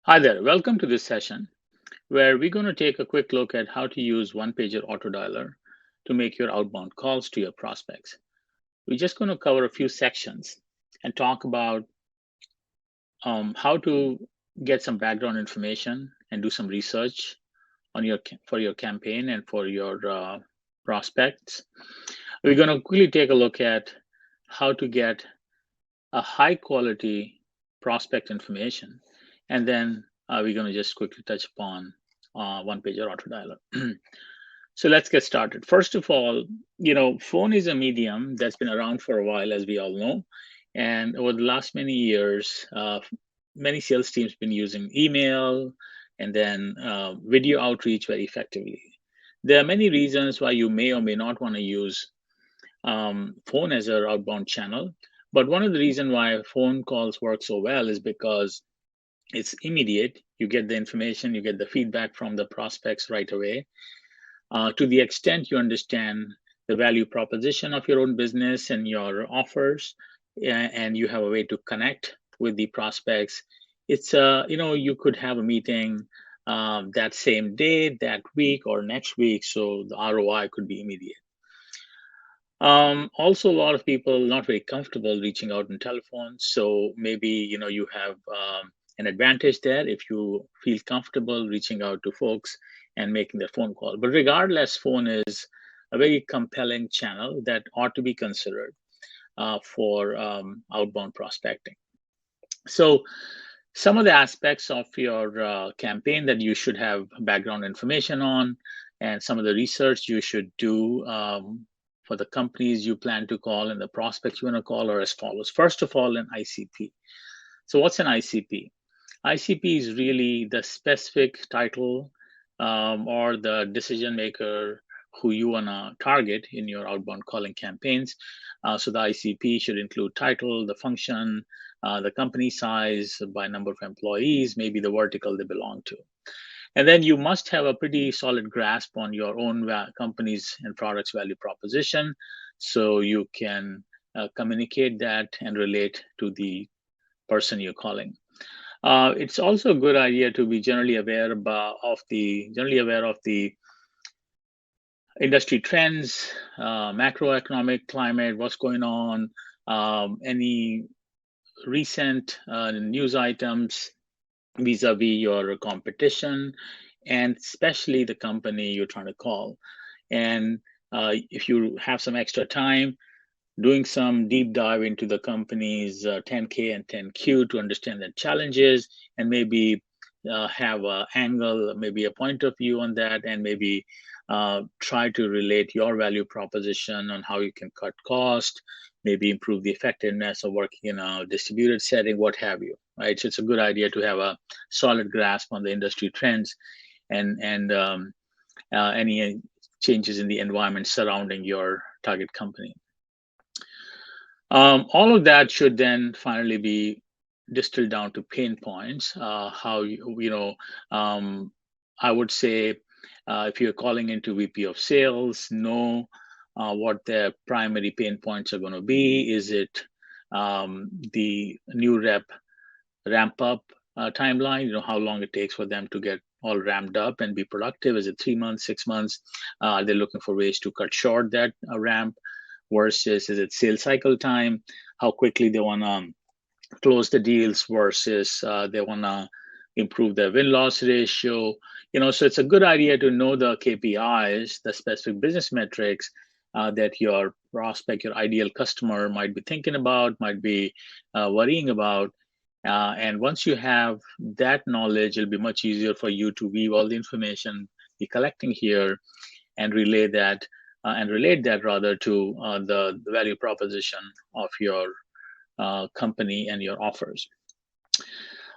Hi there, welcome to this session where we're going to take a quick look at how to use one-pager autodialer to make your outbound calls to your prospects. We're just going to cover a few sections and talk about how to get some background information and do some research on for your campaign and for your prospects. We're going to quickly take a look at how to get a high quality prospect information. And then we're going to just quickly touch upon one pager auto dialer. So let's get started. First of all, phone is a medium that's been around for a while, as we all know. And over the last many years, many sales teams been using email and then video outreach very effectively. There are many reasons why you may or may not want to use phone as our outbound channel. But one of the reasons why phone calls work so well is because it's immediate. You get the information, you get the feedback from the prospects right away. To the extent you understand the value proposition of your own business and your offers, and you have a way to connect with the prospects, you could have a meeting that same day, that week, or next week. So the ROI could be immediate. Also, a lot of people not very comfortable reaching out on telephone. So maybe you have an advantage there if you feel comfortable reaching out to folks and making the phone call. But regardless, phone is a very compelling channel that ought to be considered for outbound prospecting. So some of the aspects of your campaign that you should have background information on, and some of the research you should do for the companies you plan to call and the prospects you want to call are as follows. First of all, an ICP. So, what's an ICP? ICP is really the specific title or the decision maker who you want to target in your outbound calling campaigns. So the ICP should include title, the function, the company size by number of employees, maybe the vertical they belong to. And then you must have a pretty solid grasp on your own company's and product's value proposition so you can communicate that and relate to the person you're calling. It's also a good idea to be generally aware of the industry trends, macroeconomic climate, what's going on, any recent news items vis-a-vis your competition, and especially the company you're trying to call. And if you have some extra time, doing some deep dive into the company's 10K and 10Q to understand the challenges and maybe have an angle, maybe a point of view on that, and maybe try to relate your value proposition on how you can cut cost, maybe improve the effectiveness of working in a distributed setting, what have you. Right, so it's a good idea to have a solid grasp on the industry trends and any changes in the environment surrounding your target company. All of that should then finally be distilled down to pain points. I would say if you're calling into VP of sales, know what their primary pain points are going to be. Is it the new rep ramp up timeline? How long it takes for them to get all ramped up and be productive? Is it 3 months, 6 months? Are they looking for ways to cut short that ramp? Versus is it sales cycle time, how quickly they want to close the deals versus they want to improve their win-loss ratio. So it's a good idea to know the KPIs, the specific business metrics that your prospect, your ideal customer might be thinking about, might be worrying about. And once you have that knowledge, it'll be much easier for you to weave all the information you're collecting here and relate that rather to the value proposition of your company and your offers.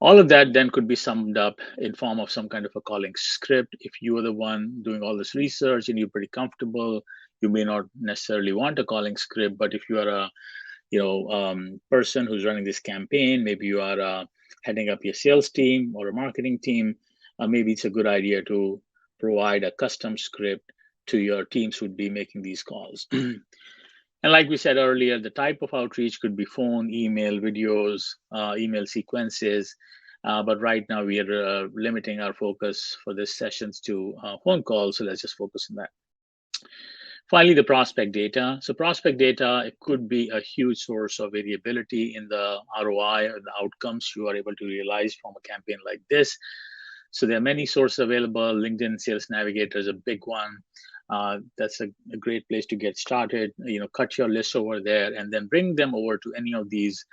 All of that then could be summed up in form of some kind of a calling script. If you are the one doing all this research and you're pretty comfortable, you may not necessarily want a calling script. But if you are a person who's running this campaign, maybe you are heading up your sales team or a marketing team, maybe it's a good idea to provide a custom script to your teams who'd be making these calls. And like we said earlier, the type of outreach could be phone, email, videos, email sequences. But right now we are limiting our focus for this sessions to phone calls. So let's just focus on that. Finally, the prospect data. So prospect data, it could be a huge source of variability in the ROI or the outcomes you are able to realize from a campaign like this. So there are many sources available. LinkedIn Sales Navigator is a big one. That's a great place to get started. Cut your list over there and then bring them over to any of these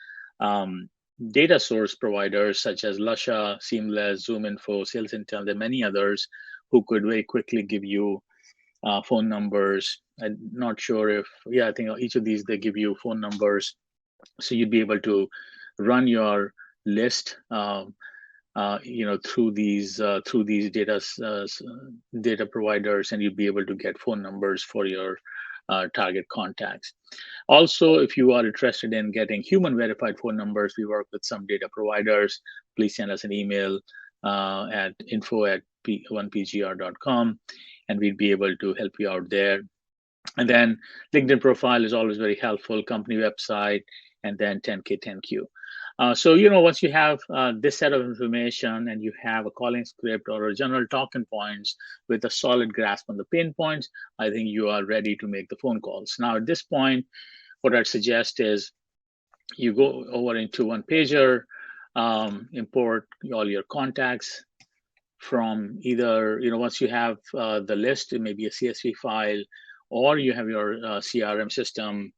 data source providers such as Lusha, Seamless, ZoomInfo, Sales Intel. There are many others who could very quickly give you phone numbers. I'm not sure if, I think each of these, they give you phone numbers. So you'd be able to run your list, through these data providers, and you'd be able to get phone numbers for your target contacts. Also, if you are interested in getting human verified phone numbers, we work with some data providers. Please send us an email at info@1pgr.com, and we'd be able to help you out there. And then LinkedIn profile is always very helpful, company website, and then 10K, 10Q. So, once you have this set of information and you have a calling script or a general talking points with a solid grasp on the pain points, I think you are ready to make the phone calls. Now, at this point, what I'd suggest is you go over into One Pager, import all your contacts from either, once you have the list, it may be a CSV file, or you have your CRM system,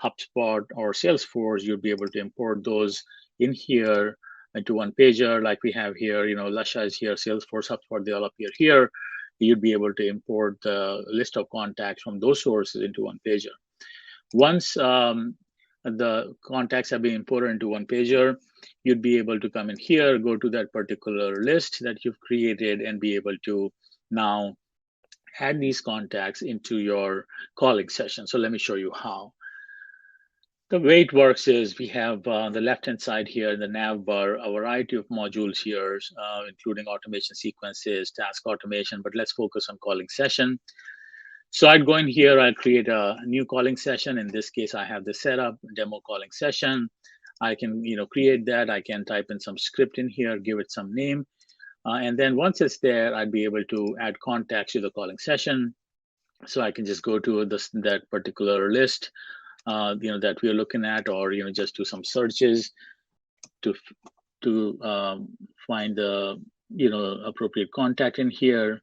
HubSpot or Salesforce, you'll be able to import those in here into One Pager, like we have here. Lusha is here, Salesforce, HubSpot, they all appear here. You'd be able to import the list of contacts from those sources into One Pager. Once the contacts have been imported into One Pager, you'd be able to come in here, go to that particular list that you've created, and be able to now add these contacts into your calling session. So let me show you how. The way it works is we have on the left-hand side here in the nav bar, a variety of modules here, including automation sequences, task automation, but let's focus on calling session. So I'd go in here, I'll create a new calling session. In this case, I have the setup demo calling session. I can, create that. I can type in some script in here, give it some name. And then once it's there, I'd be able to add contacts to the calling session. So I can just go to that particular list, that we're looking at, or, just do some searches to find the, appropriate contact in here.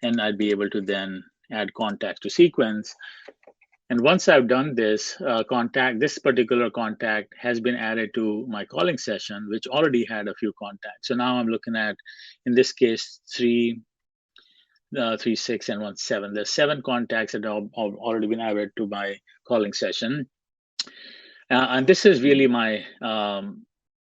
And I'd be able to then add contacts to sequence. And once I've done this, this particular contact has been added to my calling session, which already had a few contacts. So now I'm looking at, in this case, 3, 6, and 1, 7. There's 7 contacts that have already been added to my calling session. And this is really my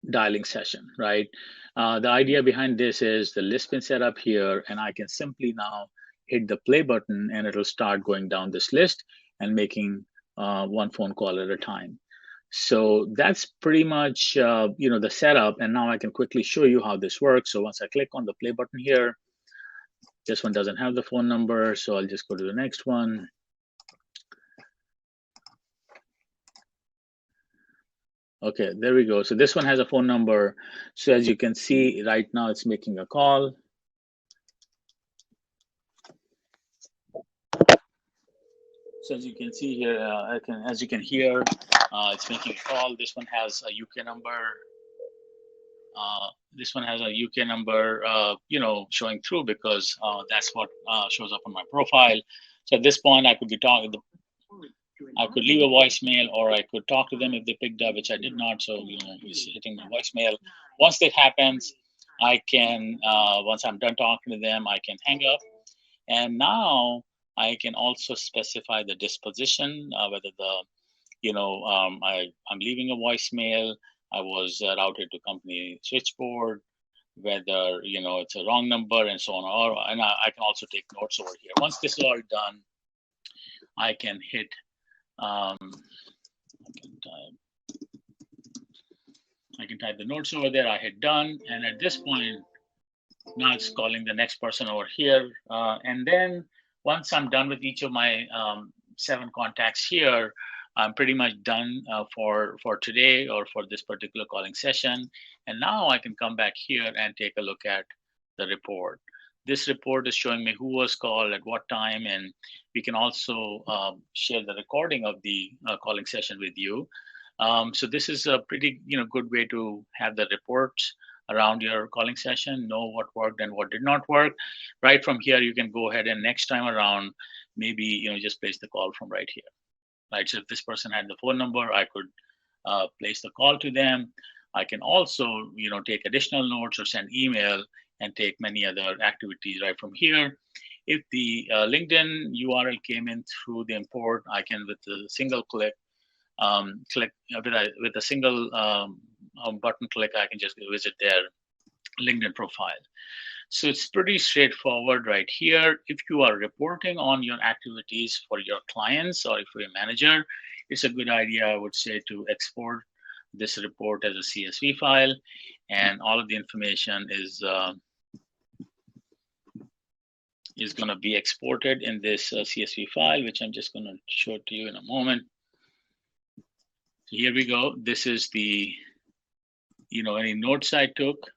dialing session, right? The idea behind this is the list been set up here, and I can simply now hit the play button, and it'll start going down this list and making one phone call at a time. So that's pretty much the setup. And now I can quickly show you how this works. So once I click on the play button here, this one doesn't have the phone number, so I'll just go to the next one. Okay, there we go. So this one has a phone number. So as you can see, right now it's making a call. So as you can see here, as you can hear, it's making a call. This one has a UK number. This one has a UK number, showing through because that's what shows up on my profile. So at this point, I could be talking. I could leave a voicemail, or I could talk to them if they picked up, which I did not. So it's hitting my voicemail. Once that happens, I can once I'm done talking to them, I can hang up, and now I can also specify the disposition, whether I'm leaving a voicemail, I was routed to company switchboard, whether it's a wrong number, and so on. And I can also take notes over here. Once this is all done, I can hit. I can type the notes over there. I hit done, and at this point, now it's calling the next person over here. And then once I'm done with each of my 7 contacts here, I'm pretty much done for today or for this particular calling session. And now I can come back here and take a look at the report. This report is showing me who was called at what time, and we can also share the recording of the calling session with you. So this is a pretty good way to have the reports around your calling session, know what worked and what did not work. Right from here, you can go ahead and next time around, maybe just place the call from right here. Right. So if this person had the phone number, I could place the call to them. I can also take additional notes or send email and take many other activities right from here. If the LinkedIn URL came in through the import, I can with a single click with a single button click, I can just visit their LinkedIn profile. So it's pretty straightforward right here. If you are reporting on your activities for your clients or if you're a manager, it's a good idea, I would say, to export this report as a CSV file, and all of the information is going to be exported in this CSV file, which I'm just going to show to you in a moment. So here we go. This is the any notes I took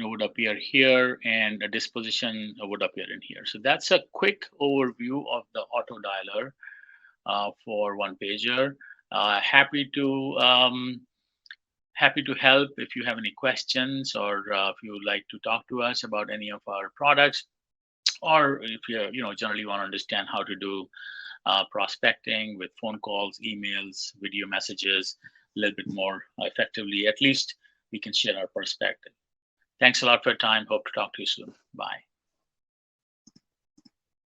would appear here, and a disposition would appear in here. So that's a quick overview of the auto dialer for one pager. Happy to help if you have any questions, or if you would like to talk to us about any of our products, or if you generally want to understand how to do prospecting with phone calls, emails, video messages a little bit more effectively. At least we can share our perspective. Thanks a lot for your time. Hope to talk to you soon. Bye.